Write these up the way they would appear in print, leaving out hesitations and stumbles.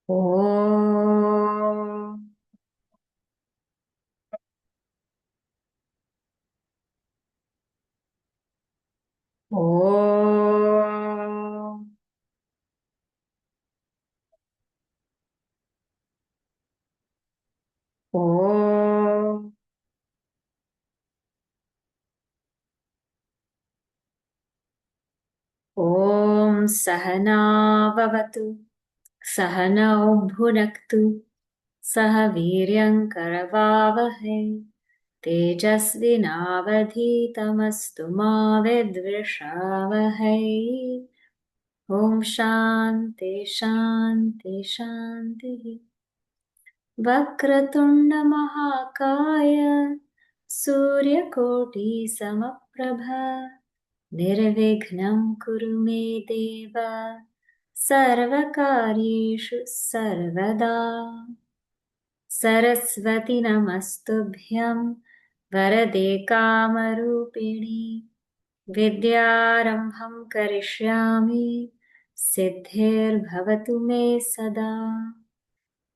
Om. Om. Om. Om Sahana Vavatu Sahana Bhunaktu Saha Viryam Karavavahe Tejasvinavadhitamastu ma vidvishavahe. Om Shanti Shanti Shanti. Vakratunda Mahakaya Suryakoti Samaprabha Nirvignam Kuru Me Deva Sarvakaryeshu Sarvada. Saraswati Namastubhyam Varade Kamarupini Vidyarambham Karishyami Siddhir Bhavatu Me Sada.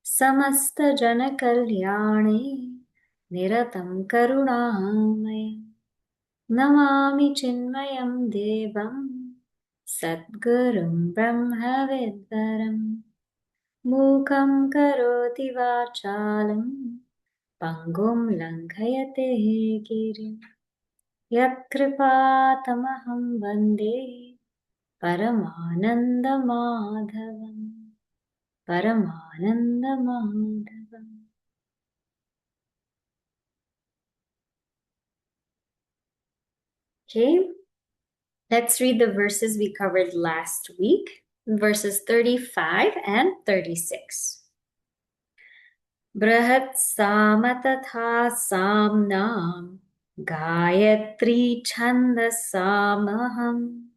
Samasta Jana Kalyane Niratam Karunamaya Namami Chinmayam Devam Sadgurum Brahma Vidvaram Mukam Karoti Vachalam Pangum Langhayate Girim Yatkripatamaham Vande Paramananda Madhavam Paramananda Madhavam. Okay, let's read the verses we covered last week, verses 35 and 36. Brihat Sama tatha samnam Gayatri chandasamaham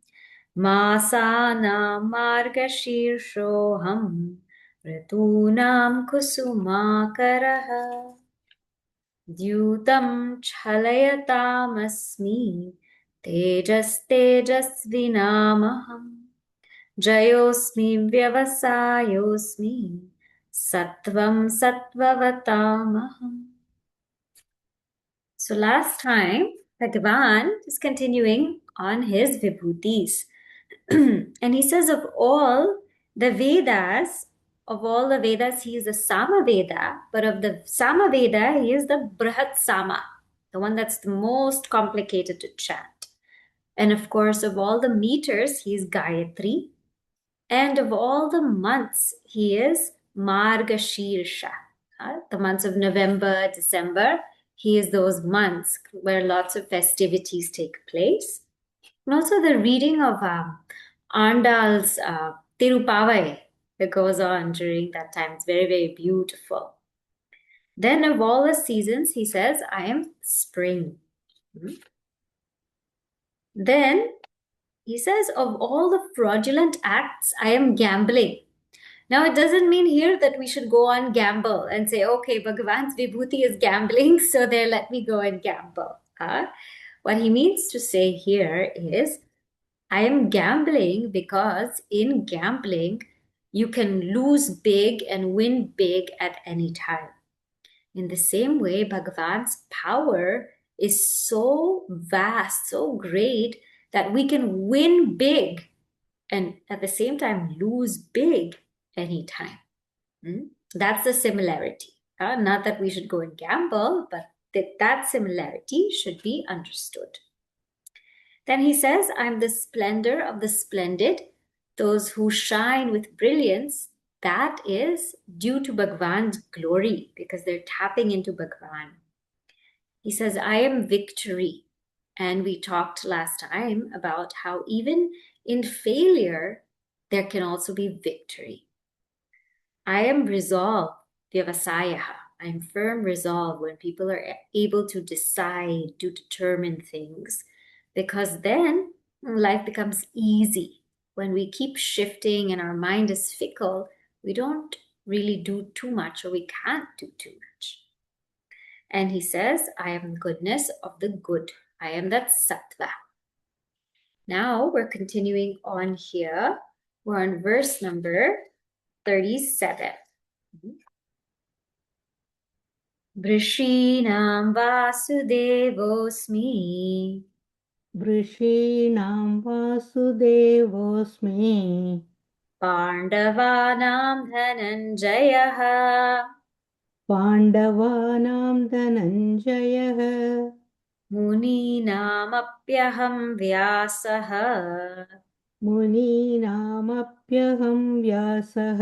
Masana Margsheershoham Ritunam Kusumakaraha Dyutam Chhalayatamasmi Tejasvinamaham Jayosmi Vyavasayosmi Sattvam Sattvavatamaham. So last time, Bhagwan is continuing on his vibhootis. And he says of all the Vedas, he is the Sama Veda, but of the Sama Veda, he is the Brihat Sama, the one that's the most complicated to chant. And of course, of all the meters, he is Gayatri. And of all the months, he is Margsheersha. The months of November, December, he is those months where lots of festivities take place. And also the reading of Andal's Tirupavai that goes on during that time. It's very, very beautiful. Then of all the seasons, he says, I am spring. Then he says, of all the fraudulent acts, I am gambling. Now, it doesn't mean here that we should go on gamble and say, okay, Bhagavan's vibhuti is gambling, so there, let me go and gamble. What he means to say here is, I am gambling because in gambling, you can lose big and win big at any time. In the same way, Bhagavan's power is so vast, so great, that we can win big and at the same time lose big anytime. That's the similarity. Not that we should go and gamble, but that similarity should be understood. Then he says, I'm the splendor of the splendid, those who shine with brilliance. That is due to Bhagwan's glory because they're tapping into Bhagwan. He says, I am victory. And we talked last time about how even in failure, there can also be victory. I am resolve, vyavasayaha. I'm firm resolve when people are able to decide, to determine things, because then life becomes easy. When we keep shifting and our mind is fickle, we don't really do too much, or we can't do too much. And he says, I am goodness of the good. I am that sattva. Now we're continuing on here. We're on verse number 37. Vrishinam Vasudevosmi. वृषीणां वासुदेवोऽस्मि Pandavanam Dhananjayah. पाण्डवानां धनञ्जयः Muninamapyaham Vyasah. मुनीनामप्यहं व्यासः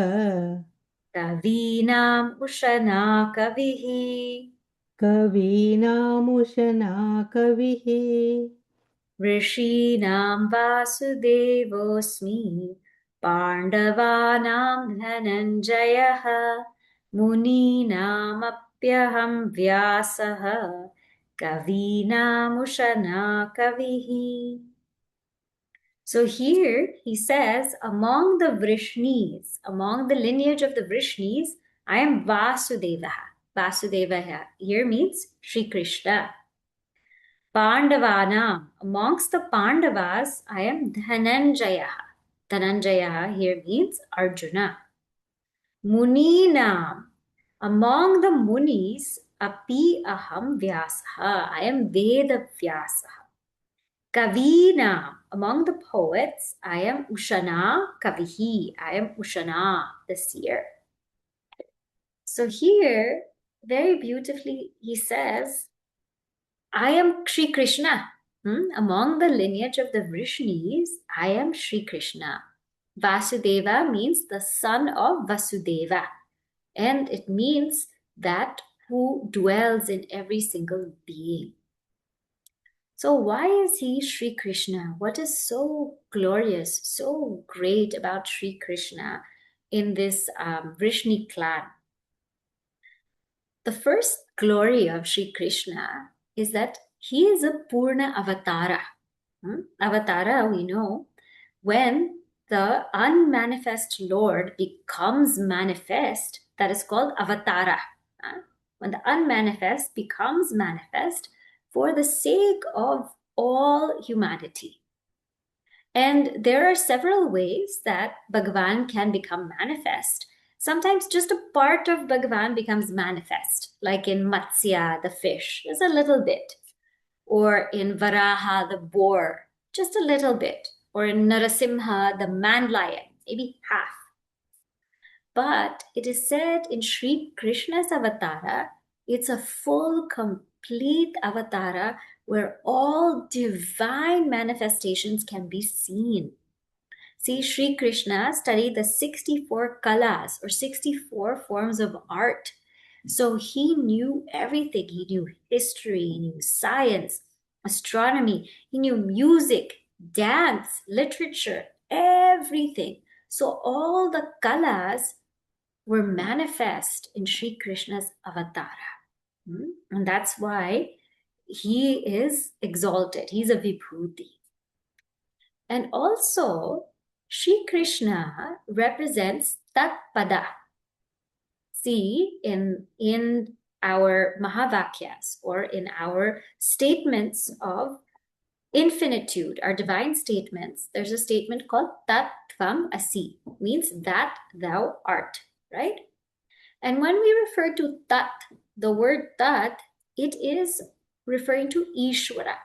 Kavinam Ushana Kavihi. कवीनामुशना कविः Rishinam Vasudevosmi. Pandavanam Dhananjayah. Muninamapyaham Vyasah. Kavinam Ushana Kavihi. So here he says, among the Vrishnis, among the lineage of the Vrishnis, I am Vasudeva. Vasudeva here means Sri Krishna. Pandavana, amongst the Pandavas, I am Dhananjaya. Dhananjaya here means Arjuna. Munina, among the Munis, Api Aham Vyasaha, I am Veda Vyasaha. Kavina, among the poets, I am Ushana Kavihi, I am Ushana, the seer. So here, very beautifully, he says, I am Sri Krishna. Among the lineage of the Vrishnis, I am Sri Krishna. Vasudeva means the son of Vasudeva, and it means that who dwells in every single being. So why is he Sri Krishna? What is so glorious, so great about Sri Krishna in this Vrishni clan? The first glory of Sri Krishna is that he is a Purna Avatara. Avatara, we know, when the unmanifest Lord becomes manifest, that is called Avatara. When the unmanifest becomes manifest for the sake of all humanity. And there are several ways that Bhagwan can become manifest. Sometimes just a part of Bhagwan becomes manifest, like in Matsya, the fish, just a little bit. Or in Varaha, the boar, just a little bit. Or in Narasimha, the man lion, maybe half. But it is said in Sri Krishna's avatara, it's a full, complete avatara where all divine manifestations can be seen. See, Sri Krishna studied the 64 kalas or 64 forms of art. So he knew everything. He knew history, he knew science, astronomy, he knew music, dance, literature, everything. So all the kalas were manifest in Sri Krishna's avatara. And that's why he is exalted. He's a vibhooti. And also, Sri Krishna represents Tat Pada. See, in our Mahavakyas or in our statements of infinitude, our divine statements, there's a statement called Tat Tvam Asi, means that thou art, right? And when we refer to Tat, the word Tat, it is referring to Ishvara.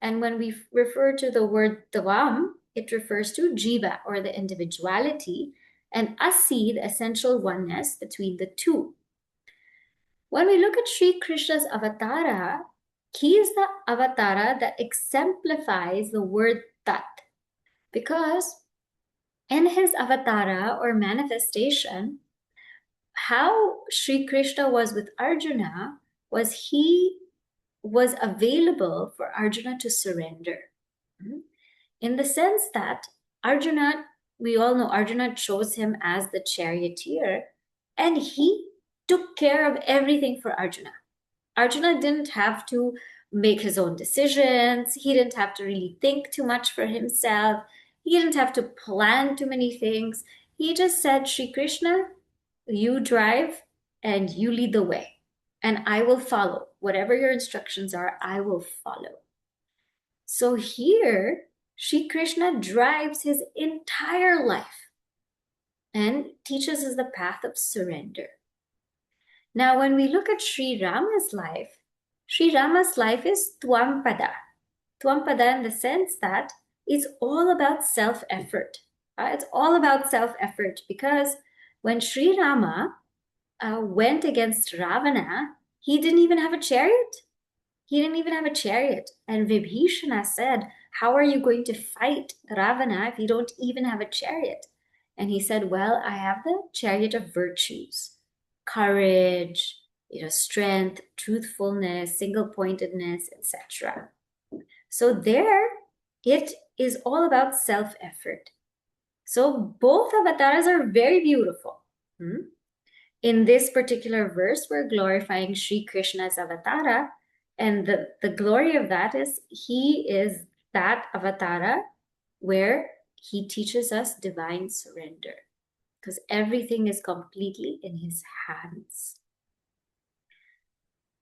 And when we refer to the word Tvam, it refers to Jiva or the individuality, and Asi, the essential oneness between the two. When we look at Sri Krishna's avatara, he is the avatara that exemplifies the word Tat. Because in his avatara or manifestation, how Sri Krishna was with Arjuna was he was available for Arjuna to surrender. In the sense that Arjuna, we all know Arjuna chose him as the charioteer, and he took care of everything for Arjuna. Arjuna didn't have to make his own decisions. He didn't have to really think too much for himself. He didn't have to plan too many things. He just said, Shri Krishna, you drive and you lead the way, and I will follow. Whatever your instructions are, I will follow. So here, Shri Krishna drives his entire life. and teaches us the path of surrender. Now, when we look at Sri Rama's life is Twampada. Twampada in the sense that it's all about self-effort. It's all about self-effort because when Sri Rama went against Ravana, he didn't even have a chariot. He didn't even have a chariot. And Vibhishana said, how are you going to fight Ravana if you don't even have a chariot? And he said, well, I have the chariot of virtues, courage, strength, truthfulness, single-pointedness, etc. So there, it is all about self-effort. So both avatars are very beautiful. In this particular verse, we're glorifying Sri Krishna's avatara, and the glory of that is he is that avatara where he teaches us divine surrender, because everything is completely in his hands.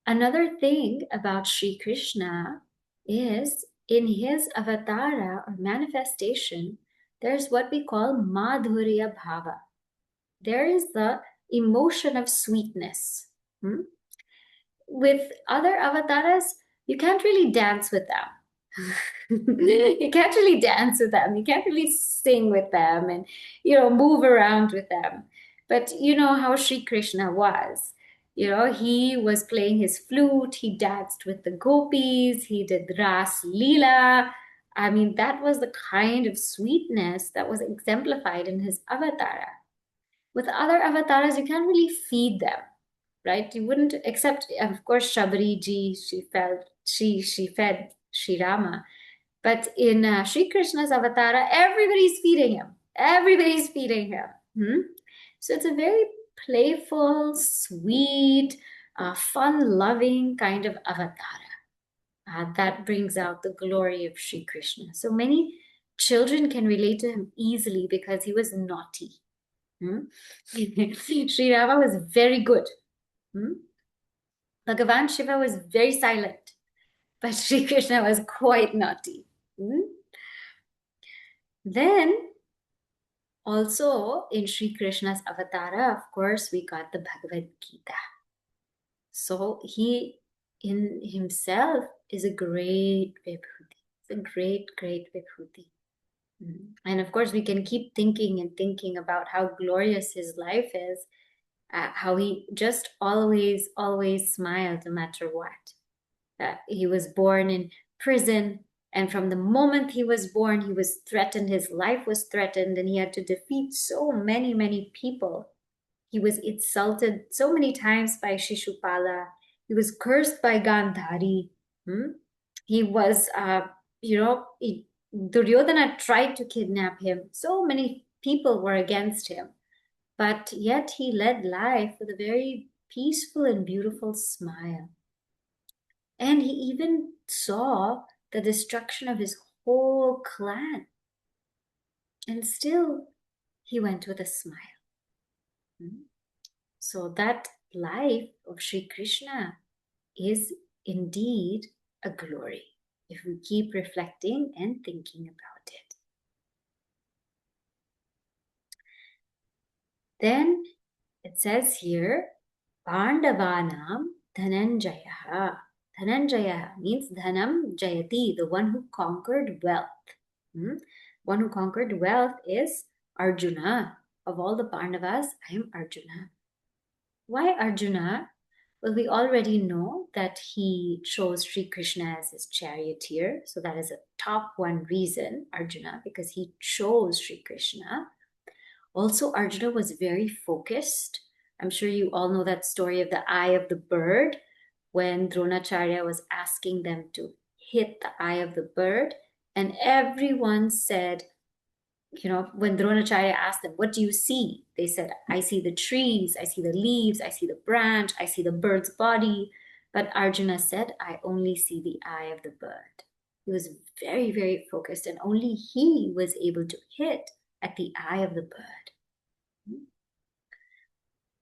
Another thing about Sri Krishna is in his avatara or manifestation, there's what we call madhurya bhava. There is the emotion of sweetness. With other avatars, you can't really dance with them. You can't really dance with them. You can't really sing with them and, move around with them. But you know how Sri Krishna was. He was playing his flute. He danced with the gopis. He did Ras Leela. I mean, that was the kind of sweetness that was exemplified in his avatara. With other avatars, you can't really feed them, right? You wouldn't, except of course Shabari ji, she fed Sri Rama. But in Sri Krishna's avatara, everybody's feeding him. Everybody's feeding him. So it's a very playful, sweet, fun-loving kind of avatara. That brings out the glory of Sri Krishna. So many children can relate to him easily because he was naughty. Sri Rama was very good. Bhagavan Shiva was very silent, but Sri Krishna was quite naughty. Then, also in Sri Krishna's avatara, of course, we got the Bhagavad Gita. So he in himself is a great vibhooti. It's a great, great vibhooti. And of course, we can keep thinking and thinking about how glorious his life is, how he just always, always smiled no matter what. He was born in prison, and from the moment he was born, he was threatened. His life was threatened, and he had to defeat so many, many people. He was insulted so many times by Shishupala. He was cursed by Gandhari. He was, Duryodhana tried to kidnap him. So many people were against him. But yet he led life with a very peaceful and beautiful smile. And he even saw the destruction of his whole clan. And still, he went with a smile. So that life of Sri Krishna is indeed a glory if we keep reflecting and thinking about it. Then it says here, Pandavanam Dhananjaya. Dhananjaya means Dhanam Jayati, the one who conquered wealth. One who conquered wealth is Arjuna. Of all the Pandavas, I am Arjuna. Why Arjuna? Well, we already know that he chose Sri Krishna as his charioteer. So that is a top one reason, Arjuna, because he chose Sri Krishna. Also, Arjuna was very focused. I'm sure you all know that story of the eye of the bird, when Dronacharya was asking them to hit the eye of the bird. And everyone said, when Dronacharya asked them, what do you see? They said, I see the trees, I see the leaves, I see the branch, I see the bird's body. But Arjuna said, I only see the eye of the bird. He was very, very focused, and only he was able to hit at the eye of the bird.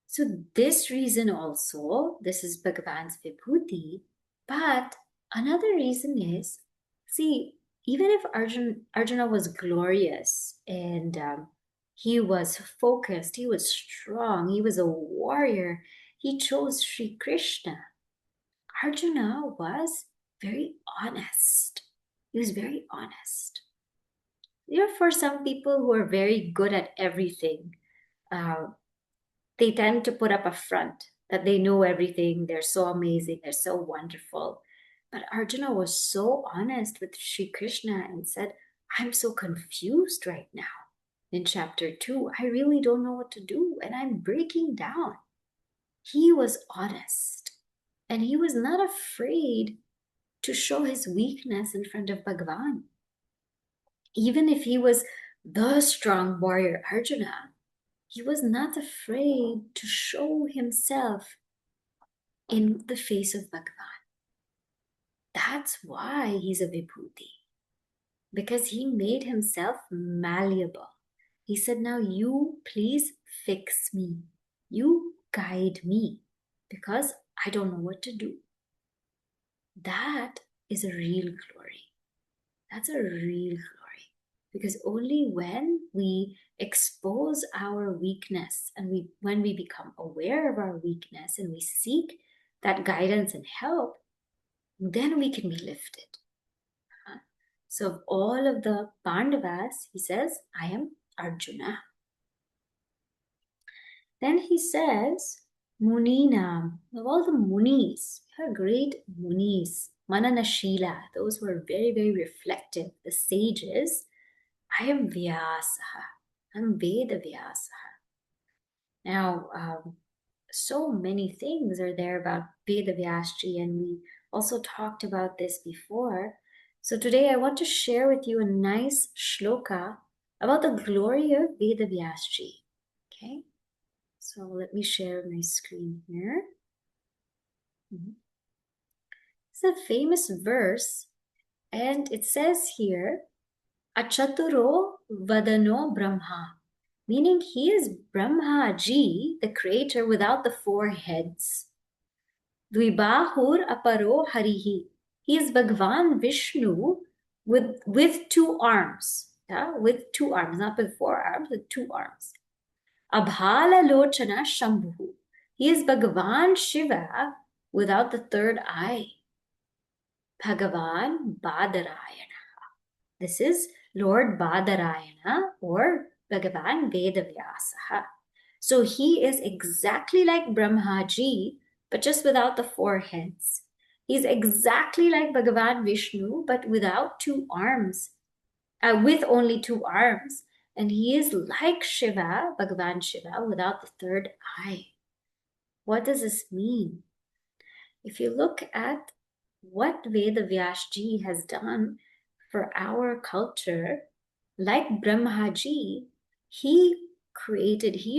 So this reason also, this is Bhagavan's vibhooti, but another reason is, see, even if Arjuna was glorious and He was focused, he was strong, he was a warrior. He chose Sri Krishna. Arjuna was very honest. He was very honest. For some people who are very good at everything, uh, they tend to put up a front that they know everything, they're so amazing, they're so wonderful. But Arjuna was so honest with Sri Krishna and said, I'm so confused right now. In chapter 2, I really don't know what to do and I'm breaking down. He was honest and he was not afraid to show his weakness in front of Bhagwan. Even if he was the strong warrior Arjuna, he was not afraid to show himself in the face of Bhagwan. That's why he's a vibhooti, because he made himself malleable. He said, now you please fix me. You guide me because I don't know what to do. That is a real glory. That's a real glory. Because only when we expose our weakness and when we become aware of our weakness and we seek that guidance and help, then we can be lifted. So of all of the Pandavas, he says, I am Arjuna. Then he says, Muninam, of all the Munis, we have great Munis, Mananashila, those who are very, very reflective, the sages. I am Vyasaha, I'm Veda Vyasaha. Now, so many things are there about Veda Vyasji, and we also talked about this before. So today I want to share with you a nice shloka about the glory of Veda Vyasji. Okay, so let me share my screen here. It's a famous verse, and it says here, Achaturo Vadano Brahma, meaning he is Brahma Ji, the creator without the four heads. Dvibahur Aparo Harihi, he is Bhagwan Vishnu with two arms. Yeah? With two arms, not with four arms, with two arms. Abhala Lochana Shambhu, he is Bhagwan Shiva without the third eye. Bhagavan Badarayana. This is Lord Badarayana or Bhagavan Vedavyasaha. So he is exactly like Brahmaji, but just without the four heads. He's exactly like Bhagavan Vishnu, but without two arms, with only two arms. And he is like Shiva, Bhagavan Shiva, without the third eye. What does this mean? If you look at what Veda Vyasji has done for our culture, like Brahmaji, he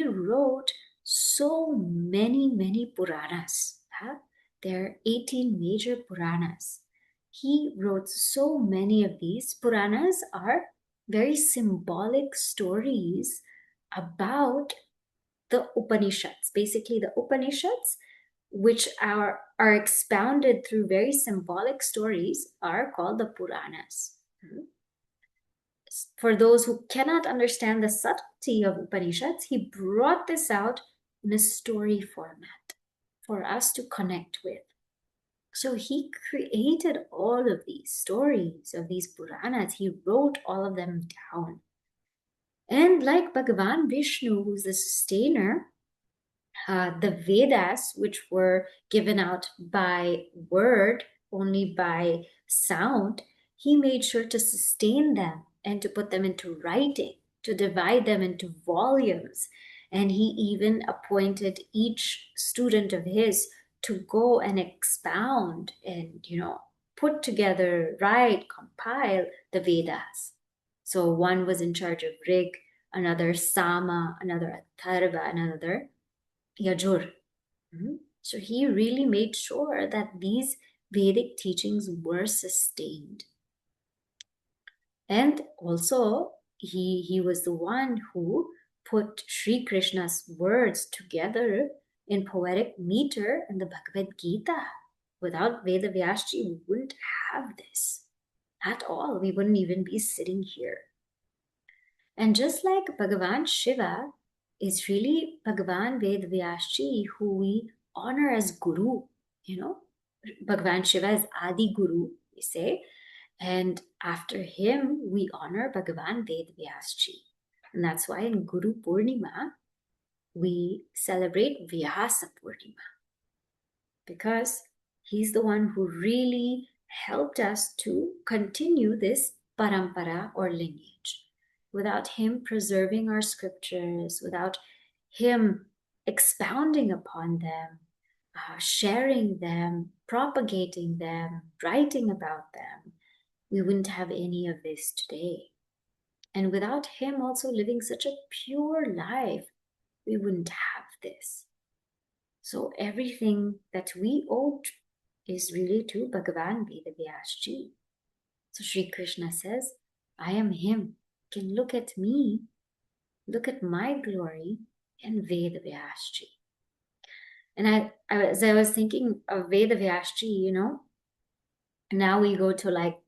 wrote so many Puranas. Huh? There are 18 major Puranas. He wrote so many of these. Puranas are very symbolic stories about the Upanishads. Basically, the Upanishads, which are expounded through very symbolic stories, are called the Puranas. For those who cannot understand the subtlety of Upanishads, he brought this out in a story format for us to connect with. So he created all of these stories of these Puranas. He wrote all of them down. And like Bhagavan Vishnu, who's the sustainer, the Vedas, which were given out by word, only by sound, he made sure to sustain them and to put them into writing, to divide them into volumes. And he even appointed each student of his to go and expound and, put together, write, compile the Vedas. So one was in charge of Rig, another Sama, another Atharva, another Yajur. So he really made sure that these Vedic teachings were sustained. And also, he was the one who put Sri Krishna's words together in poetic meter in the Bhagavad Gita. Without Veda Vyasji, we wouldn't have this at all. We wouldn't even be sitting here. And just like Bhagavan Shiva is really Bhagavan Ved Vyasji, who we honor as Guru, you know. Bhagavan Shiva is Adi Guru, we say. And after him, we honor Bhagavan Ved Vyasji. And that's why in Guru Purnima, we celebrate Vyasa Purnima, because he's the one who really helped us to continue this parampara or lineage. Without him preserving our scriptures, without him expounding upon them, sharing them, propagating them, writing about them, we wouldn't have any of this today. And without him also living such a pure life, we wouldn't have this. So everything that we owe is really to Bhagavan Vedavyasji. So Sri Krishna says, I am him. You can look at me, look at my glory in Vedavyasji. And as I was thinking of Vedavyasji, now we go to like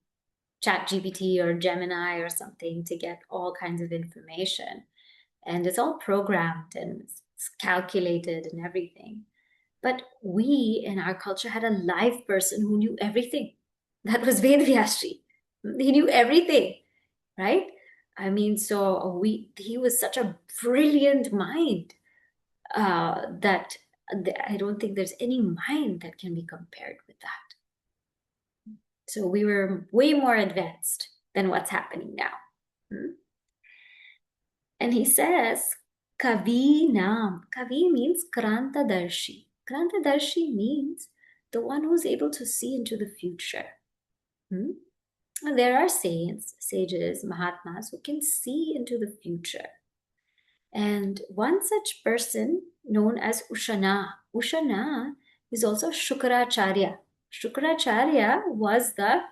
ChatGPT or Gemini or something to get all kinds of information. And it's all programmed and it's calculated and everything. But we in our culture had a live person who knew everything. That was Vedvyasri. He knew everything, right? I mean, he was such a brilliant mind that I don't think there's any mind that can be compared with that. So we were way more advanced than what's happening now. And he says, Kavi Nam. Kavi means Krantadarshi. Krantadarshi means the one who's able to see into the future. There are saints, sages, Mahatmas who can see into the future. And one such person known as Ushana. Ushana is also Shukracharya. Shukracharya was the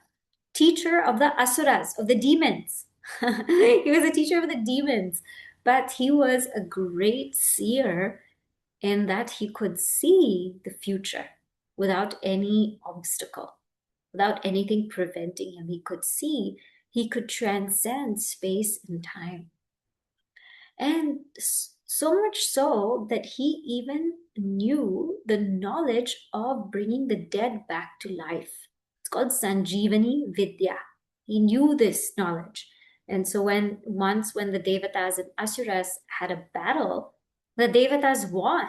teacher of the asuras, of the demons. He was a teacher of the demons, but he was a great seer in that he could see the future without any obstacle, without anything preventing him. He could see, he could transcend space and time. And so much so that he even knew the knowledge of bringing the dead back to life. It's called Sanjeevani Vidya. He knew this knowledge. And so when the Devatas and Asuras had a battle, the Devatas won.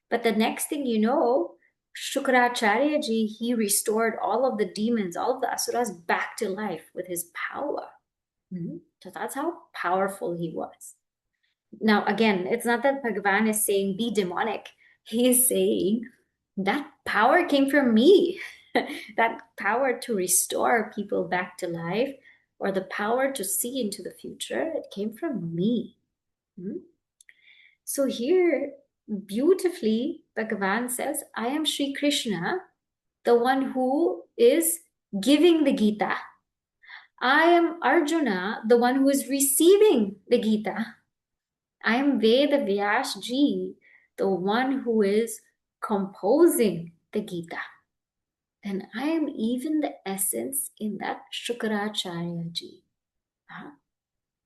But the next thing you know, Shukracharya ji, he restored all of the demons, all of the Asuras back to life with his power. So that's how powerful he was. Now, again, it's not that Bhagavan is saying be demonic. He is saying that power came from me. That power to restore people back to life, or the power to see into the future, it came from me. So here, beautifully, Bhagavan says, I am Sri Krishna, the one who is giving the Gita. I am Arjuna, the one who is receiving the Gita. I am Veda Vyasji, the one who is composing the Gita. And I am even the essence in that Shukracharya ji,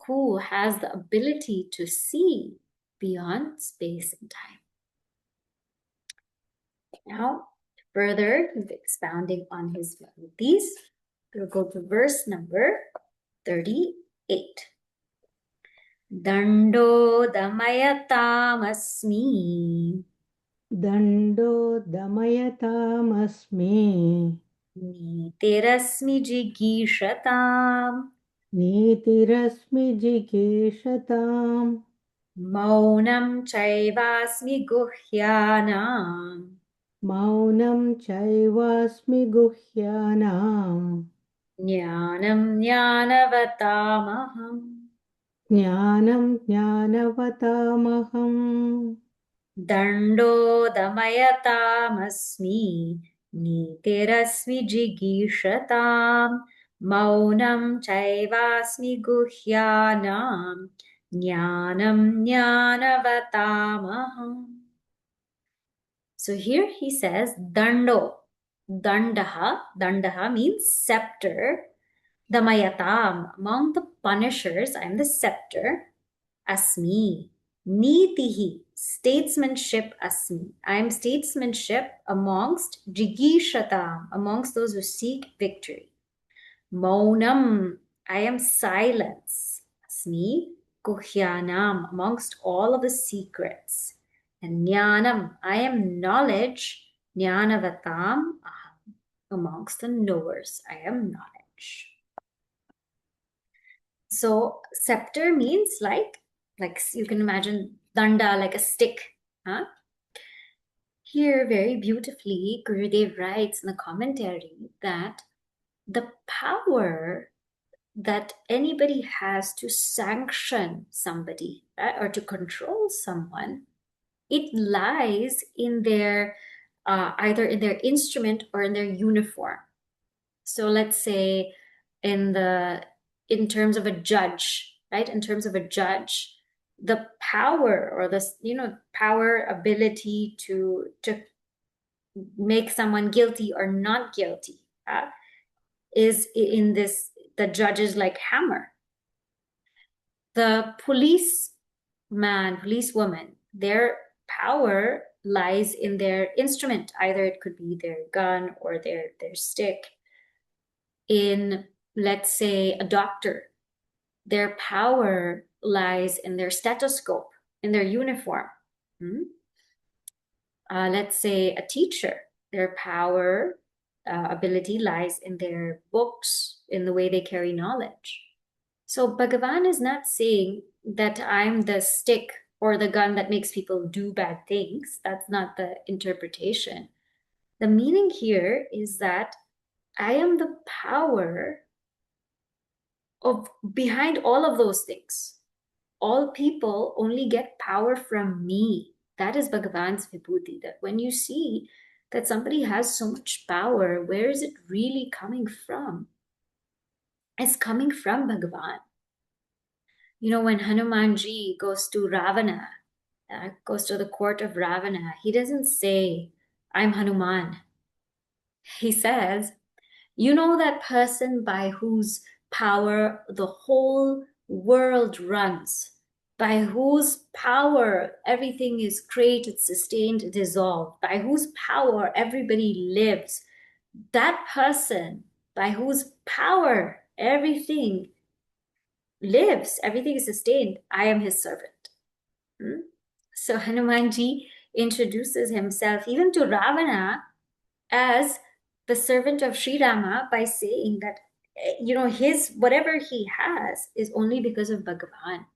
who has the ability to see beyond space and time. Now, further, he's expounding on his vibhootis. We'll go to verse number 38. Dando damayatamasmi. Dando damayatamasmi. Nitirasmi jigishatam. Nitirasmi jigishatam. Maunam chaivasmi guhyanam. Maunam chaivasmi guhyanam. Jnanam jnanavatamaham. Jnanam jnanavatamaham. Dando damayatamasmi. Nitirasmi jigishatam. Maunam chaivasmi guhyanam. Jnanam jnanavatamaham. So here he says dando. Dandaha means scepter. Damayatam, among the punishers, I am the scepter. asmi. Nitihi, statesmanship asmi. I am statesmanship amongst jigishatam, amongst those who seek victory. Maunam, I am silence. Asmi guhyanam, amongst all of the secrets. And jnanam, I am knowledge. Jnanavatam, aham, amongst the knowers. I am knowledge. So scepter means like you can imagine danda, like a stick. Huh? Here, very beautifully, Gurudev writes in the commentary that the power that anybody has to sanction somebody, right, or to control someone, it lies in their either in their instrument or in their uniform. So let's say in terms of a judge, right? In terms of a judge, the power or the power ability to make someone guilty or not guilty is in this the judge's like hammer. The policewoman, their power lies in their instrument. Either it could be their gun or their stick. In, let's say, a doctor, their power lies in their stethoscope, in their uniform. Let's say a teacher, their power ability lies in their books, in the way they carry knowledge. So Bhagavan is not saying that I'm the stick or the gun that makes people do bad things. That's not the interpretation. The meaning here is that I am the power of behind all of those things. All people only get power from me. That is Bhagavan's vibhooti, that when you see that somebody has so much power, where is it really coming from? It's coming from Bhagavan. When Hanumanji goes to Ravana, goes to the court of Ravana, he doesn't say, I'm Hanuman. He says, you know that person by whose power the whole world runs, by whose power everything is created, sustained, dissolved, by whose power everybody lives. That person by whose power everything lives, everything is sustained, I am his servant. So Hanumanji introduces himself even to Ravana as the servant of Sri Rama by saying that his whatever he has is only because of Bhagavan.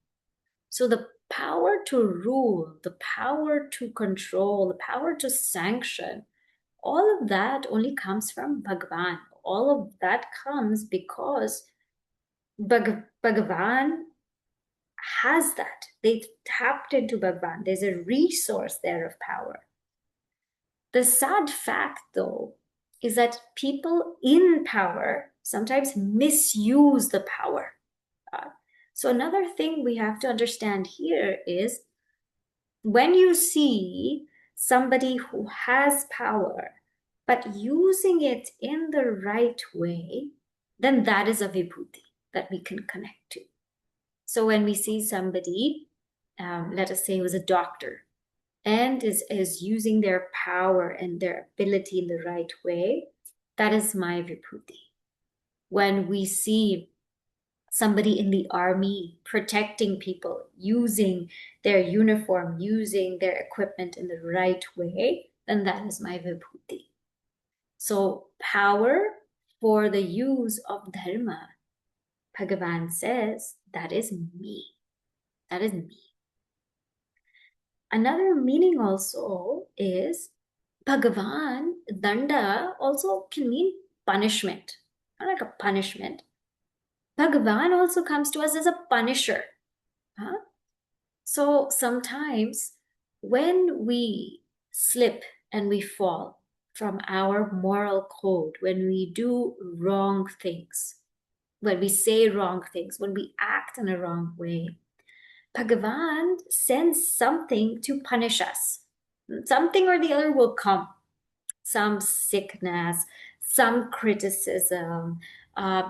So the power to rule, the power to control, the power to sanction, all of that only comes from Bhagavan. All of that comes because Bhagavan has that. They've tapped into Bhagavan. There's a resource there of power. The sad fact, though, is that people in power sometimes misuse the power. So another thing we have to understand here is when you see somebody who has power, but using it in the right way, then that is a vibhooti that we can connect to. So when we see somebody, let us say who's a doctor, and is using their power and their ability in the right way, that is my vibhooti. When we see somebody in the army protecting people, using their uniform, using their equipment in the right way, then that is my vibhooti. So power for the use of dharma, Bhagavan says, that is me. That is me. Another meaning also is Bhagavan, danda also can mean punishment, not like a punishment. Bhagavan also comes to us as a punisher. Huh? So sometimes when we slip and we fall from our moral code, when we do wrong things, when we say wrong things, when we act in a wrong way, Bhagavan sends something to punish us. Something or the other will come. Some sickness, some criticism,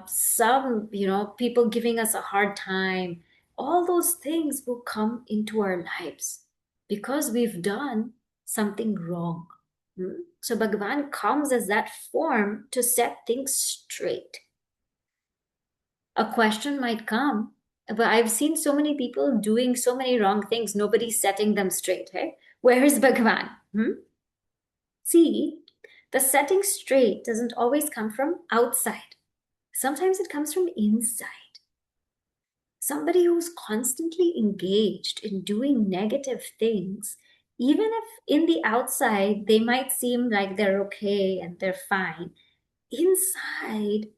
some, people giving us a hard time. all those things will come into our lives because we've done something wrong. So Bhagavan comes as that form to set things straight. A question might come, but I've seen so many people doing so many wrong things, nobody's setting them straight. Hey? Where is Bhagavan? See, the setting straight doesn't always come from outside. Sometimes it comes from inside. Somebody who's constantly engaged in doing negative things, even if in the outside they might seem like they're okay and they're fine, inside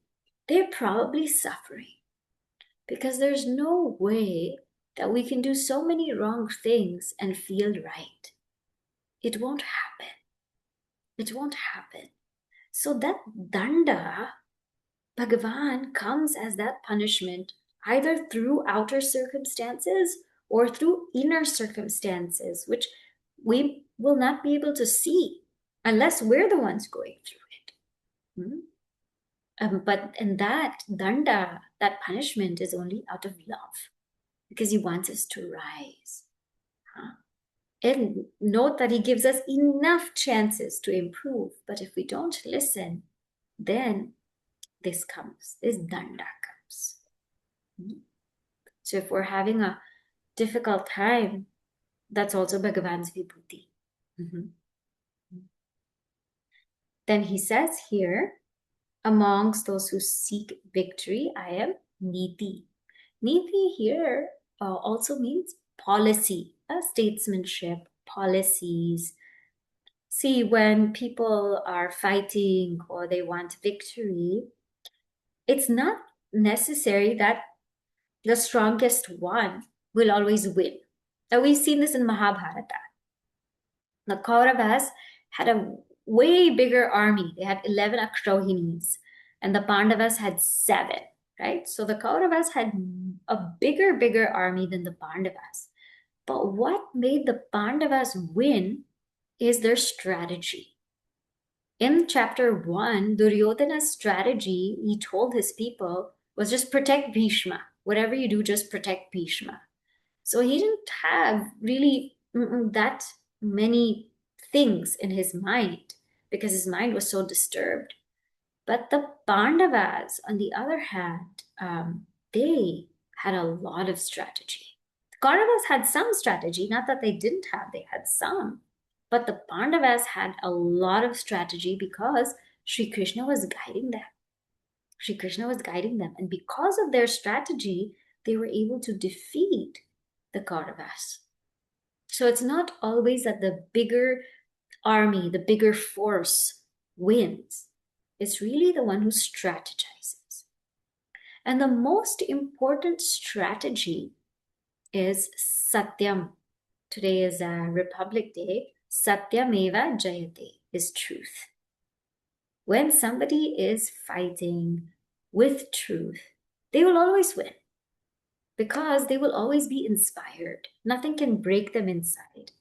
they're probably suffering because there's no way that we can do so many wrong things and feel right. It won't happen. It won't happen. So that danda, Bhagavan comes as that punishment either through outer circumstances or through inner circumstances, which we will not be able to see unless we're the ones going through it. And that danda, that punishment, is only out of love because he wants us to rise. And note that he gives us enough chances to improve, but if we don't listen, then this danda comes. So if we're having a difficult time, that's also Bhagavan's vibhooti. Then he says here, amongst those who seek victory, I am niti. Niti here also means policy, statesmanship, policies. See, when people are fighting or they want victory, it's not necessary that the strongest one will always win. Now, we've seen this in Mahabharata. The Kauravas had a way bigger army. They had 11 Akshauhinis, and the Pandavas had 7, right? So the Kauravas had a bigger army than the Pandavas. But what made the Pandavas win is their strategy. In chapter 1, Duryodhana's strategy, he told his people, was just protect Bhishma. Whatever you do, just protect Bhishma. So he didn't have really that many things in his mind because his mind was so disturbed. But the Pandavas, on the other hand, they had a lot of strategy. The Kauravas had some strategy, not that they didn't have, they had some. But the Pandavas had a lot of strategy because Sri Krishna was guiding them. Sri Krishna was guiding them. And because of their strategy, they were able to defeat the Kauravas. So it's not always that the bigger army, the bigger force wins. It's really the one who strategizes. And the most important strategy is Satyam. Today is a Republic Day. Satyameva Jayate is truth. When somebody is fighting with truth, they will always win because they will always be inspired. Nothing can break them inside.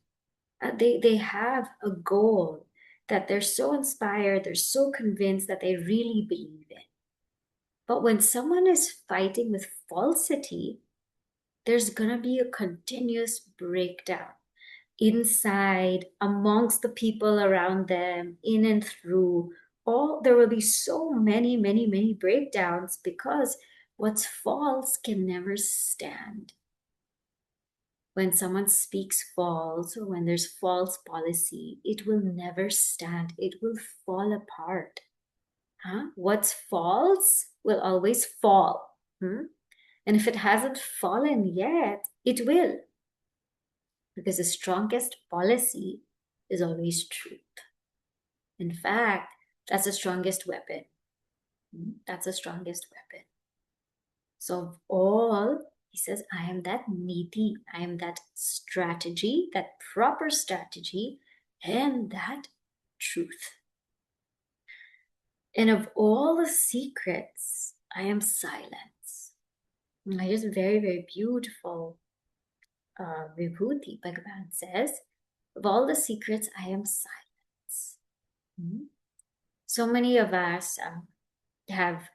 They have a goal that they're so inspired, they're so convinced that they really believe in. But when someone is fighting with falsity, there's going to be a continuous breakdown inside, amongst the people around them, in and through. There will be so many breakdowns because what's false can never stand. When someone speaks false or when there's false policy, it will never stand. It will fall apart. What's false will always fall. And if it hasn't fallen yet, it will. Because the strongest policy is always truth. In fact, that's the strongest weapon. That's the strongest weapon. So of all, he says, I am that niti, I am that strategy, that proper strategy, and that truth. And of all the secrets, I am silence. And it is very beautiful vibhooti. Bhagavan says, of all the secrets, I am silence. So many of us have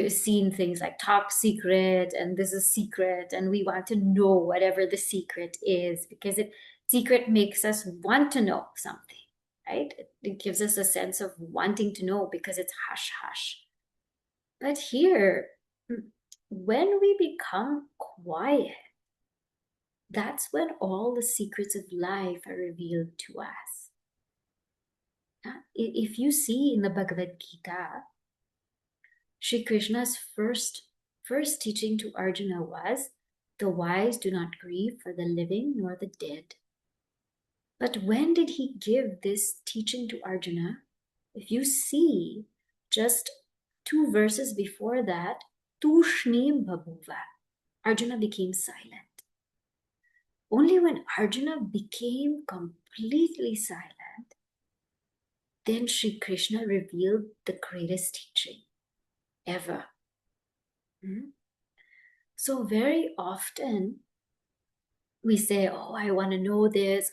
seen things like top secret and this is secret, and we want to know whatever the secret is because secret makes us want to know something, right? It gives us a sense of wanting to know because it's hush hush. But here, when we become quiet, that's when all the secrets of life are revealed to us. If you see in the Bhagavad Gita, Sri Krishna's first teaching to Arjuna was, the wise do not grieve for the living nor the dead. But when did he give this teaching to Arjuna? If you see, just 2 verses before that, tushnim babuva, Arjuna became silent. Only when Arjuna became completely silent, then Sri Krishna revealed the greatest teaching ever. So very often we say, oh, I want to know this.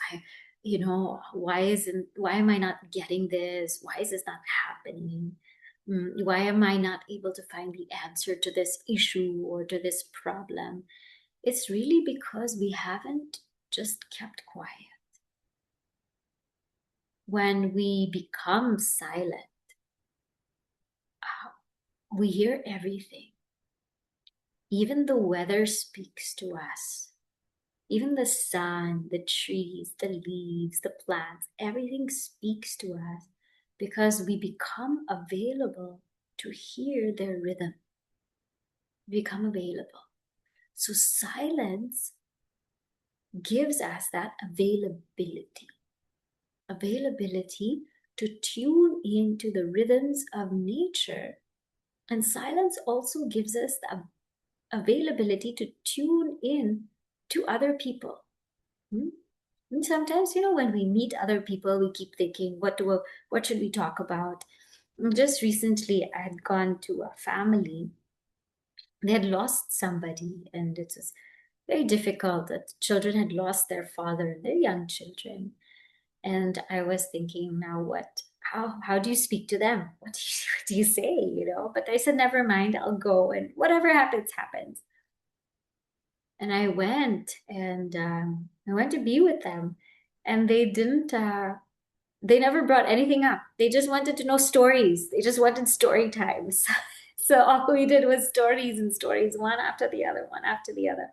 Why am I not getting this? Why is this not happening? Why am I not able to find the answer to this issue or to this problem? It's really because we haven't just kept quiet. When we become silent, we hear everything. Even the weather speaks to us. Even the sun, the trees, the leaves, the plants, everything speaks to us because we become available to hear their rhythm. We become available. So silence gives us that availability to tune into the rhythms of nature. And silence also gives us the availability to tune in to other people. And sometimes, when we meet other people, we keep thinking, what should we talk about? Just recently, I had gone to a family. They had lost somebody, and it was very difficult. That children had lost their father, and they're young children. And I was thinking, now what? How do you speak to them? What do you say? But I said, never mind, I'll go, and whatever happens, happens. And I went, and I went to be with them, and they didn't. They never brought anything up. They just wanted to know stories. They just wanted story times. So all we did was stories and stories, one after the other, one after the other.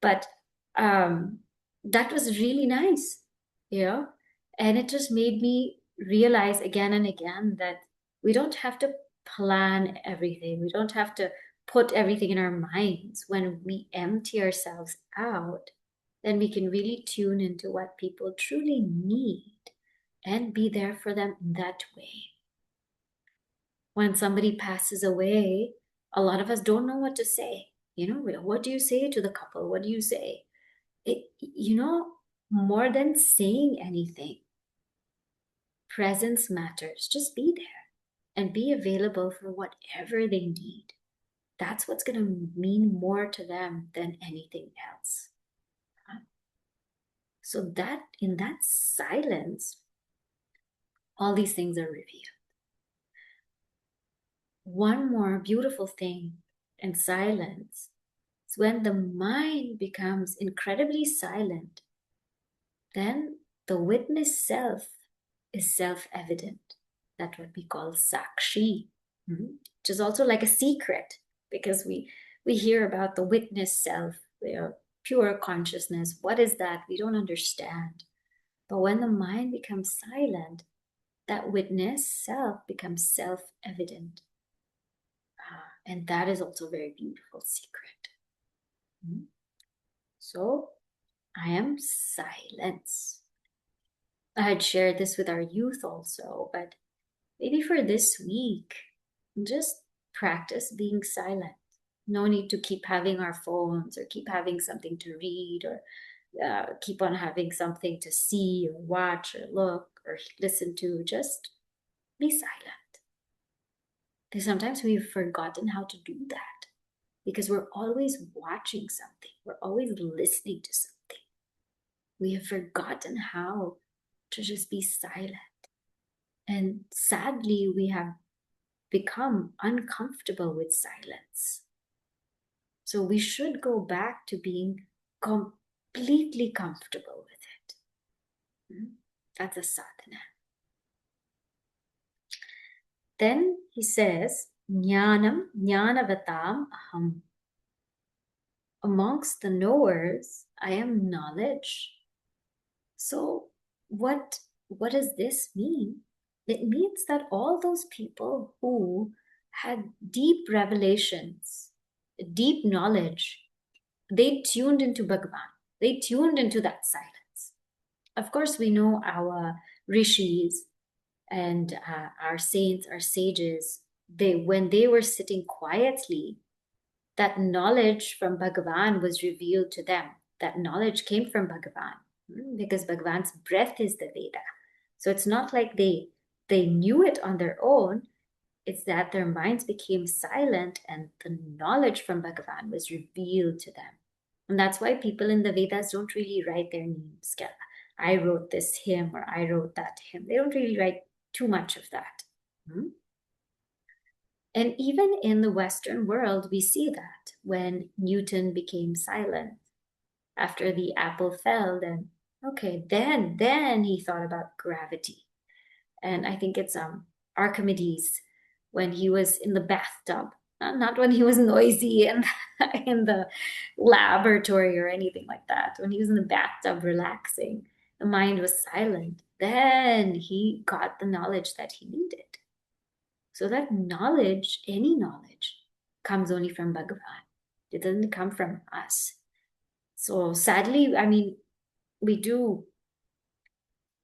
But that was really nice, and it just made me realize again and again that we don't have to plan everything. We don't have to put everything in our minds. When we empty ourselves out, then we can really tune into what people truly need and be there for them in that way. When somebody passes away, a lot of us don't know what to say. What do you say to the couple? What do you say? More than saying anything, presence matters. Just be there and be available for whatever they need. That's what's going to mean more to them than anything else. So that in that silence, all these things are revealed. One more beautiful thing in silence is when the mind becomes incredibly silent, then the witness self is self-evident. That's what we call sakshi, which is also like a secret, because we hear about the witness self, pure consciousness. What is that? We don't understand. But when the mind becomes silent, that witness self becomes self-evident. And that is also a very beautiful secret. So I am silence. I had shared this with our youth also, but maybe for this week, just practice being silent. No need to keep having our phones or keep having something to read or keep on having something to see or watch or look or listen to. Just be silent. Because sometimes we've forgotten how to do that because we're always watching something. We're always listening to something. We have forgotten how to just be silent. And sadly, we have become uncomfortable with silence. So we should go back to being completely comfortable with it. That's a sadhana. Then he says, Jnanam jnanavatam aham. Amongst the knowers, I am knowledge. So what does this mean? It means that all those people who had deep revelations, deep knowledge, they tuned into Bhagavan. They tuned into that silence. Of course, we know our rishis and our saints, our sages, when they were sitting quietly, that knowledge from Bhagavan was revealed to them. That knowledge came from Bhagavan, because Bhagavan's breath is the Veda. So it's not like they knew it on their own. It's that their minds became silent and the knowledge from Bhagavan was revealed to them. And that's why people in the Vedas don't really write their names. I wrote this hymn or I wrote that hymn. They don't really write too much of that. And even in the Western world, we see that when Newton became silent after the apple fell, then he thought about gravity. And I think it's Archimedes when he was in the bathtub, not when he was noisy and in the laboratory or anything like that. When he was in the bathtub relaxing, the mind was silent. Then he got the knowledge that he needed. So that knowledge, any knowledge, comes only from Bhagavan. It doesn't come from us. So sadly, I mean, we do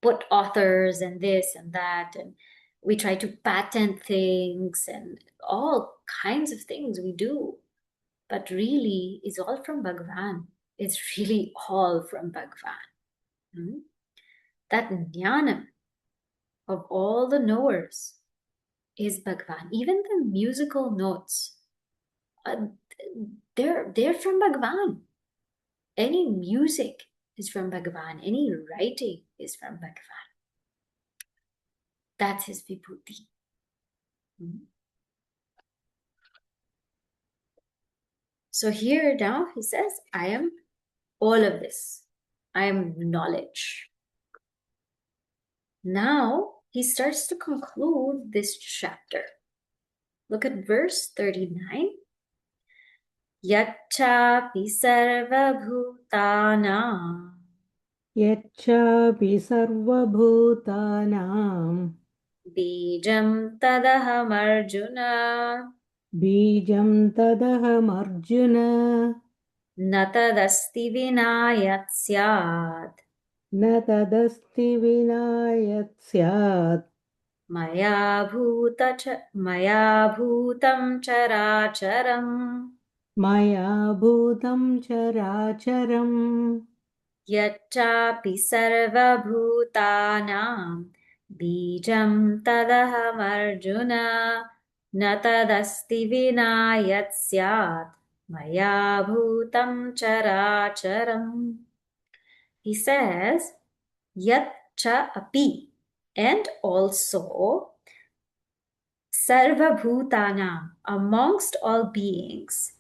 put authors and this and that, and we try to patent things and all kinds of things we do. But really, it's all from Bhagavan. It's really all from Bhagavan. That jnana of all the knowers is Bhagavan. Even the musical notes, they're from Bhagavan. Any music is from Bhagavan. Any writing is from Bhagavan. That's his vibhooti. So here now he says, I am all of this. I am knowledge. Now he starts to conclude this chapter. Look at verse 39. Yachapi sarvabhutanam. Yachapi sarvabhutanam. Bijam tadaham Arjuna. Bijam tadaham Arjuna. Na tadasti vinayat syat. Na tadasti vinayat syat. Maya bhutam characharam. Maya bhutam characharam. Yachapi sarvabhutanam bijam tadaham Arjuna na tadasti vinayat syat maya bhutam characharam. He says, yat cha api, and also sarvabhutanam, amongst all beings,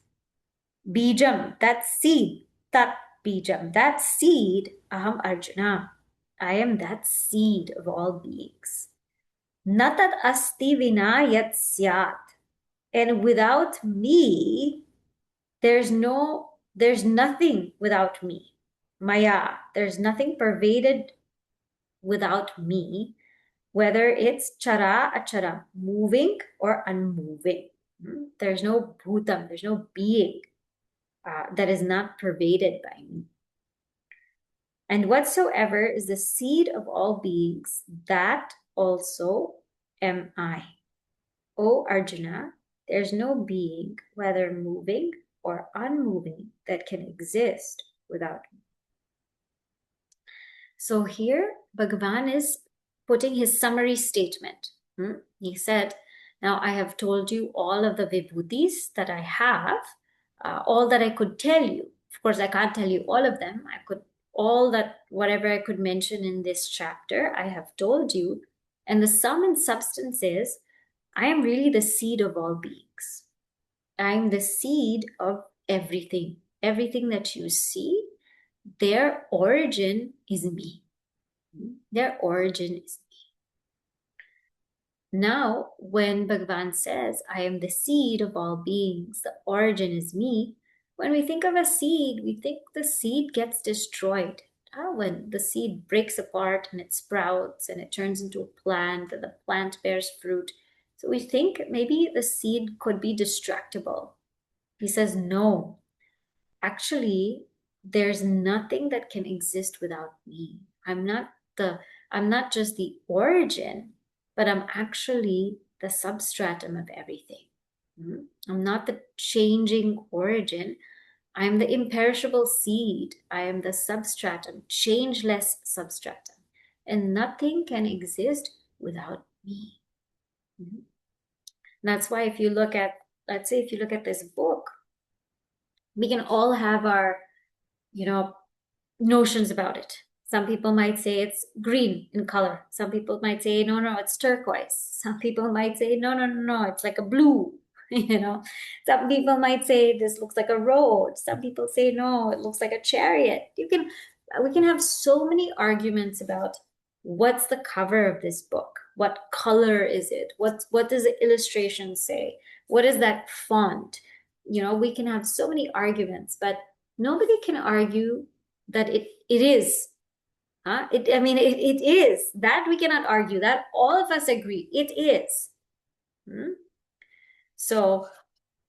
bijam, that seed, tat bijam, that seed, aham Arjuna, I am that seed of all beings. Natat asti vina yat syat, and without me, there's nothing without me. Maya, there's nothing pervaded without me, whether it's chara achara, moving or unmoving. There's no bhutam, there's no being that is not pervaded by me. And whatsoever is the seed of all beings, that also am I. O Arjuna, there's no being, whether moving or unmoving, that can exist without me. So here, Bhagavan is putting his summary statement. He said, now I have told you all of the vibhootis that I have, all that I could tell you. Of course, I can't tell you all of them. Whatever I could mention in this chapter, I have told you. And the sum and substance is, I am really the seed of all beings. I am the seed of everything. Everything that you see, their origin is me. Their origin is me. Now, when Bhagavan says, I am the seed of all beings, the origin is me, when we think of a seed, we think the seed gets destroyed. When the seed breaks apart and it sprouts and it turns into a plant and the plant bears fruit. So we think maybe the seed could be destructible. He says, no, actually, there's nothing that can exist without me. I'm not just the origin, but I'm actually the substratum of everything. I'm not the changing origin. I'm the imperishable seed. I am the substratum, changeless substratum. And nothing can exist without me. That's why if you look at, let's say, if you look at this book, we can all have our, notions about it. Some people might say it's green in color. Some people might say, no, no, it's turquoise. Some people might say, no, no, no, no, it's like a blue. Some people might say this looks like a road. Some people say, no, it looks like a chariot. We can have so many arguments about what's the cover of this book? What color is it? What does the illustration say? What is that font? We can have so many arguments, but nobody can argue that it is. It is. That we cannot argue. That all of us agree. It is. So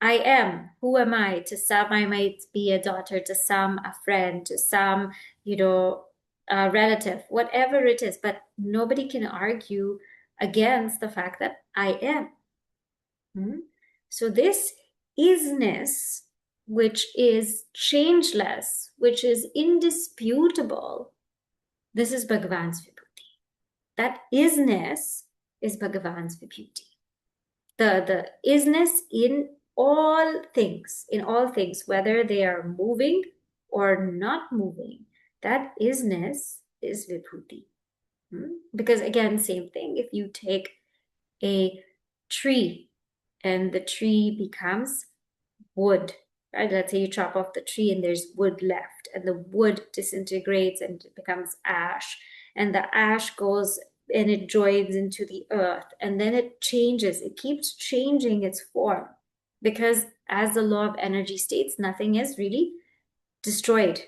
I am. Who am I? To some, I might be a daughter. To some, a friend. To some, a relative. Whatever it is. But nobody can argue against the fact that I am. So this isness, which is changeless, which is indisputable, this is Bhagavan's vibhooti. That isness is Bhagavan's vibhooti. The isness in all things, whether they are moving or not moving, that isness is vibhooti. Because again, same thing, if you take a tree and the tree becomes wood, right? Let's say you chop off the tree and there's wood left, and the wood disintegrates and it becomes ash, and the ash goes and it joins into the earth, and then it changes, it keeps changing its form, because as the law of energy states, nothing is really destroyed.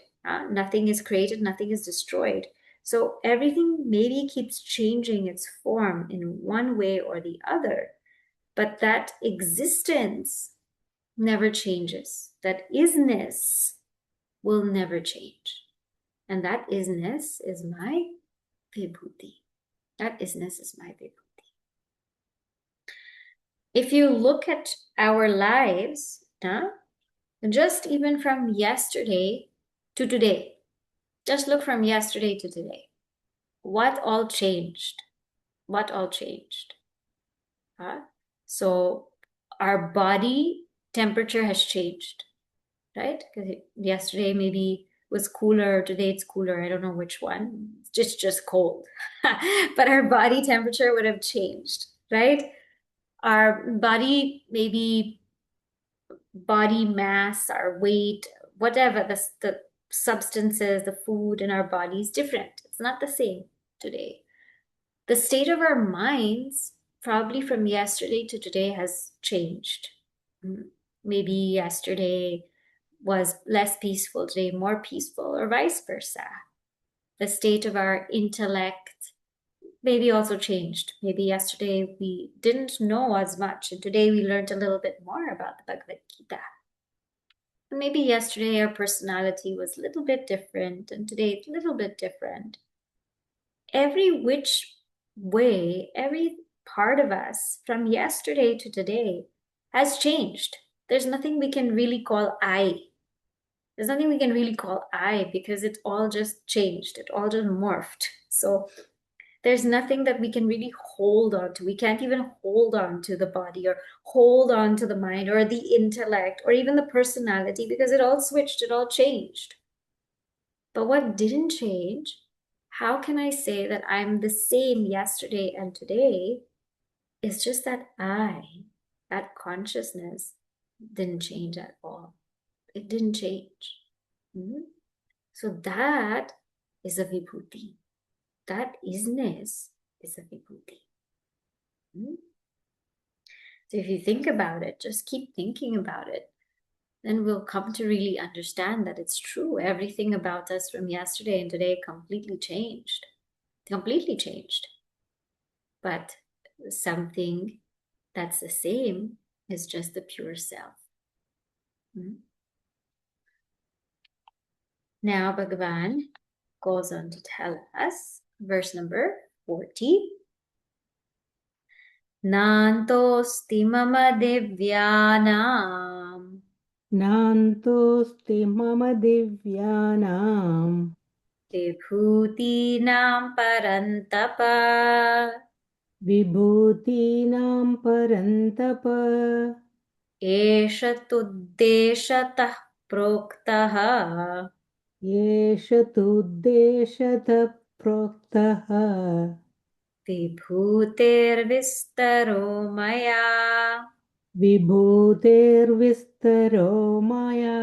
Nothing is created, nothing is destroyed. So everything maybe keeps changing its form in one way or the other, but that existence never changes. That isness will never change. And that isness is my vibhooti. That isness is my vibhooti. If you look at our lives, just even from yesterday to today, just look from yesterday to today. What all changed? What all changed? So our body temperature has changed, right? Because yesterday maybe was cooler, today it's cooler. I don't know which one. It's just cold. But our body temperature would have changed, right? Our body, maybe body mass, our weight, whatever, the substances, the food in our body is different. It's not the same today. The state of our minds, probably from yesterday to today, has changed. Maybe yesterday was less peaceful, today more peaceful, or vice versa. The state of our intellect maybe also changed. Maybe yesterday we didn't know as much, and today we learned a little bit more about the Bhagavad Gita. And maybe yesterday our personality was a little bit different, and today it's a little bit different. Every which way, every part of us from yesterday to today has changed. There's nothing we can really call I. There's nothing we can really call I, because it all just changed. It all just morphed. So there's nothing that we can really hold on to. We can't even hold on to the body or hold on to the mind or the intellect or even the personality, because it all switched, it all changed. But what didn't change? How can I say that I'm the same yesterday and today? It's just that that consciousness, didn't change at all. It didn't change. Mhm. So that is a vibhuti. That isness is a vibhuti. Mhm. So if you think about it, just keep thinking about it, then we'll come to really understand that it's true. Everything about us from yesterday and today completely changed. Completely changed. But something that's the same is just the pure self. Mhm. Now Bhagavan goes on to tell us, verse number 40. Nantosti mama divyanam नान्तोऽस्ति मम दिव्यानां vibhutinam parantapa विभूतीनां परन्तप एष तुद्देशतः प्रोक्तः एष तुद्देशतः प्रोक्तः विभूतेर्विस्तरो मया विभूतेर्विस्तरो माया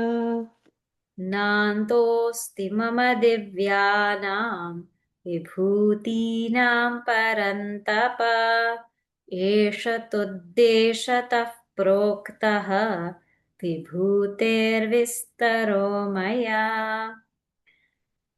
नान्तोऽस्ति मम दिव्यानां विभूतीनां परन्तप एष तुद्देशतः प्रोक्तः विभूतेर्विस्तरो मया.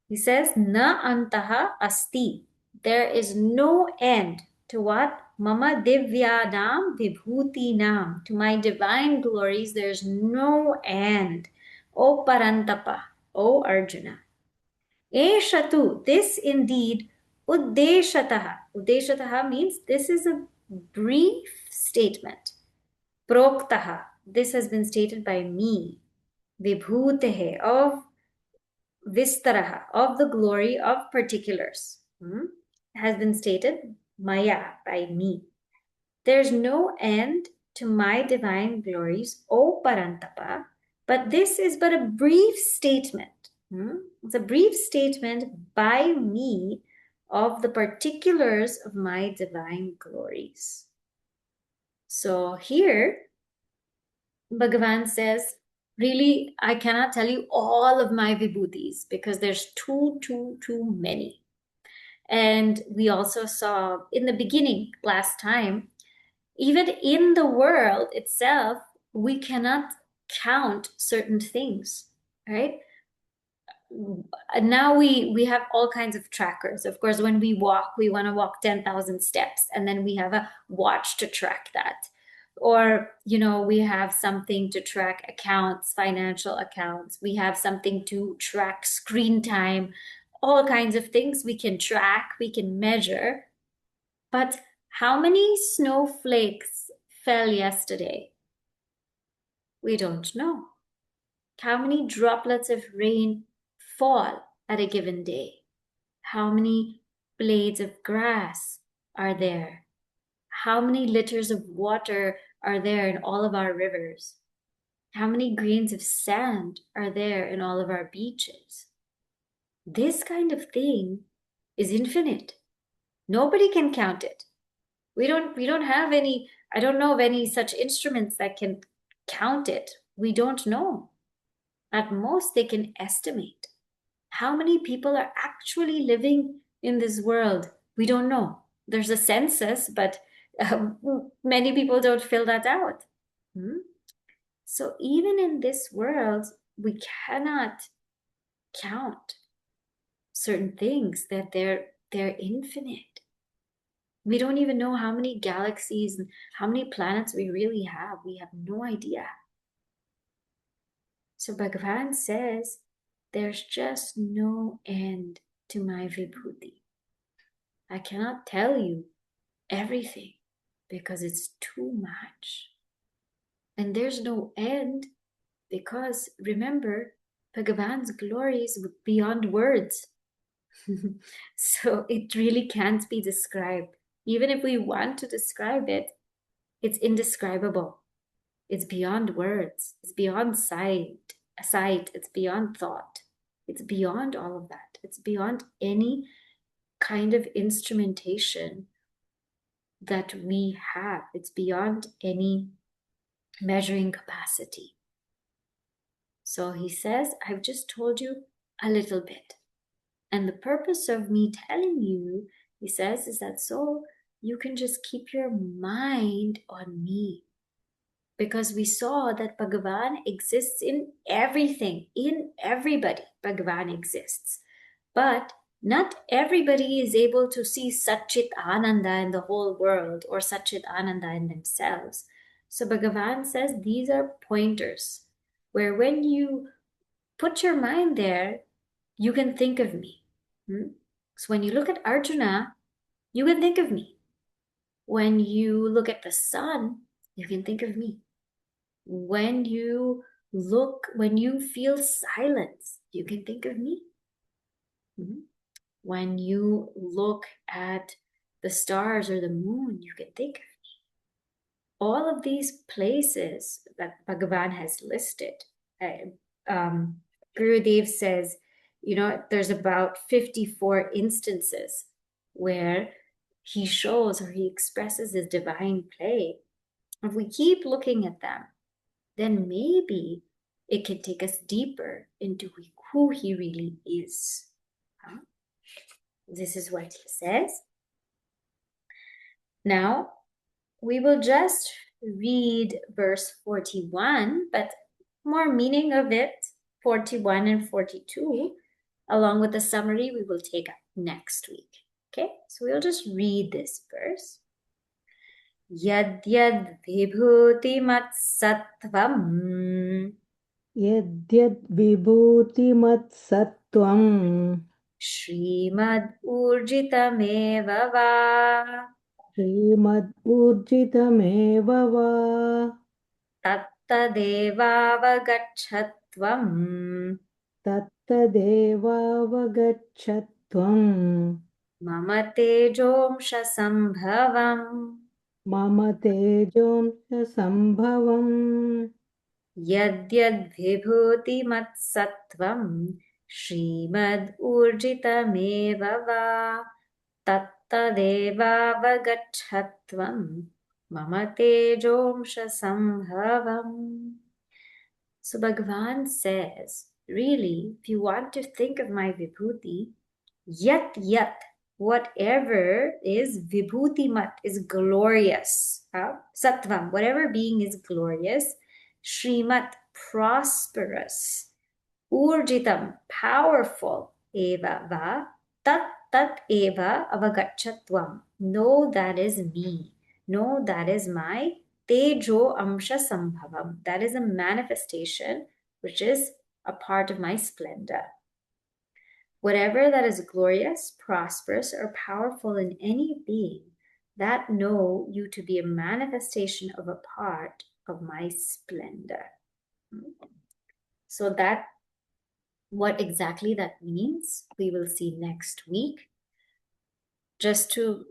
He says, Na antaha asti. There is no end to what? Mama divyanam vibhutinam. To my divine glories, there's no end. O Parantapa, O Arjuna. Eshatu, this indeed, uddeshataha. Uddeshataha means this is a brief statement. Proktaha, this has been stated by me. Vibhutehe, of Vistaraha, of the glory of particulars, has been stated, Maya, by me. There's no end to my divine glories, O Parantapa, but this is but a brief statement. It's a brief statement by me of the particulars of my divine glories. So here, Bhagavan says, really, I cannot tell you all of my vibhutis because there's too many. And we also saw in the beginning last time, even in the world itself, we cannot count certain things, right? Now we have all kinds of trackers. Of course, when we walk, we want to walk 10,000 steps, and then we have a watch to track that. Or, we have something to track accounts, financial accounts. We have something to track screen time, all kinds of things we can track, we can measure. But how many snowflakes fell yesterday? We don't know. How many droplets of rain fall at a given day? How many blades of grass are there? How many liters of water are there in all of our rivers? How many grains of sand are there in all of our beaches? This kind of thing is infinite. Nobody can count it. We don't have any, I don't know of any such instruments that can count it. We don't know. At most, they can estimate. How many people are actually living in this world? We don't know. There's a census, but many people don't fill that out. So even in this world, we cannot count certain things, that they're infinite. We don't even know how many galaxies and how many planets we really have. We have no idea. So Bhagavan says, there's just no end to my vibhuti. I cannot tell you everything because it's too much. And there's no end because, remember, Bhagavan's glory is beyond words. So it really can't be described. Even if we want to describe it, it's indescribable. It's beyond words. It's beyond sight. It's beyond thought. It's beyond all of that. It's beyond any kind of instrumentation that we have. It's beyond any measuring capacity. So he says, I've just told you a little bit. And the purpose of me telling you, he says, is that so you can just keep your mind on me. Because we saw that Bhagavan exists in everything, in everybody. Bhagavan exists. But not everybody is able to see Satchit Ananda in the whole world or Satchit Ananda in themselves. So Bhagavan says these are pointers where when you put your mind there, you can think of me. So when you look at Arjuna, you can think of me. When you look at the sun, you can think of me. When you feel silence, you can think of me. When you look at the stars or the moon, you can think of me. All of these places that Bhagavan has listed, Gurudev says, there's about 54 instances where he shows or he expresses his divine play. If we keep looking at them, then maybe it can take us deeper into who he really is. This is what he says. Now, we will just read verse 41, but more meaning of it, 41 and 42, along with the summary, we will take up next week. Okay, so we'll just read this verse. Yad yad vibhooti mat sattvam Yadyad vibhutimat sattvam Shrimad urjitameva va Srimad urjitameva va tattadevavagachatvam Tattadevavagachatvam mama tejomsha sambhavam Mama tejomsha sambhavam yadyad vibhuti matsattvam Shrimad urjitameva va tattadevavagachatvam mama tejomsha sambhavam. So Bhagavan says, really, if you want to think of my vibhuti, yat, whatever is vibhuti mat, is glorious. Sattvam, whatever being is glorious. Shrimat, prosperous. Urjitam, powerful. Eva va, tat eva avagachatvam. No, that is me. No, that is my Tejo Amsha Sambhavam. That is a manifestation which is a part of my splendor. Whatever that is glorious, prosperous, or powerful in any being, that know you to be a manifestation of a part of my splendor. So that, what exactly that means, we will see next week. Just to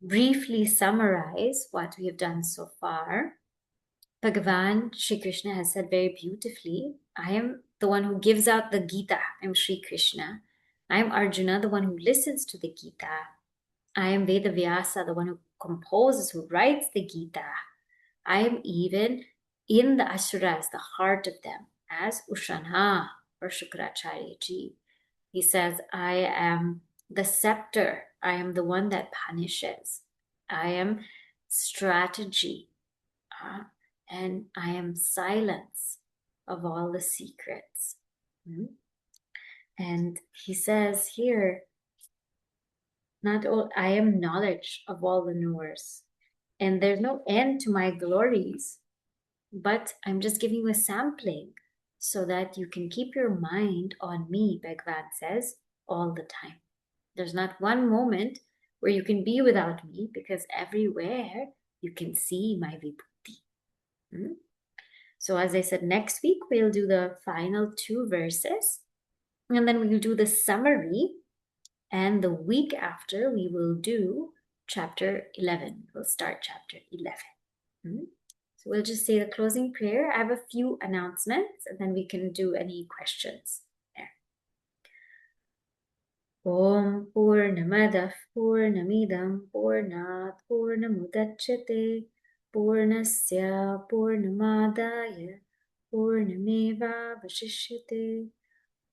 briefly summarize what we have done so far, Bhagavan Shri Krishna has said very beautifully, I am the one who gives out the Gita. I am Shri Krishna. I am Arjuna, the one who listens to the Gita. I am Veda Vyasa, the one who composes, who writes the Gita. I am even in the Asuras, the heart of them, as Ushanha or Shukracharya ji. He says, I am the scepter. I am the one that punishes. I am strategy. And I am silence of all the secrets. And he says here, I am knowledge of all the knowers. And there's no end to my glories, but I'm just giving you a sampling so that you can keep your mind on me, Bhagavad says, all the time. There's not one moment where you can be without me, because everywhere you can see my vibhuti. So as I said, next week we'll do the final 2 verses, and then we'll do the summary, and the week after we will do chapter 11. We'll start chapter 11. So we'll just say the closing prayer. I have a few announcements, and then we can do any questions there. Om Purnamadah Purnamidam Purnat Purnamudachyate Purnasya Purnamadaya Purnameva Vashishyate.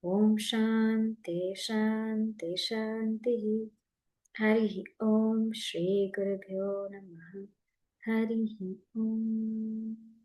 Om Shanti Shanti Shanti. Hari Om Shri Gurubhyo Namaha. Hari Om.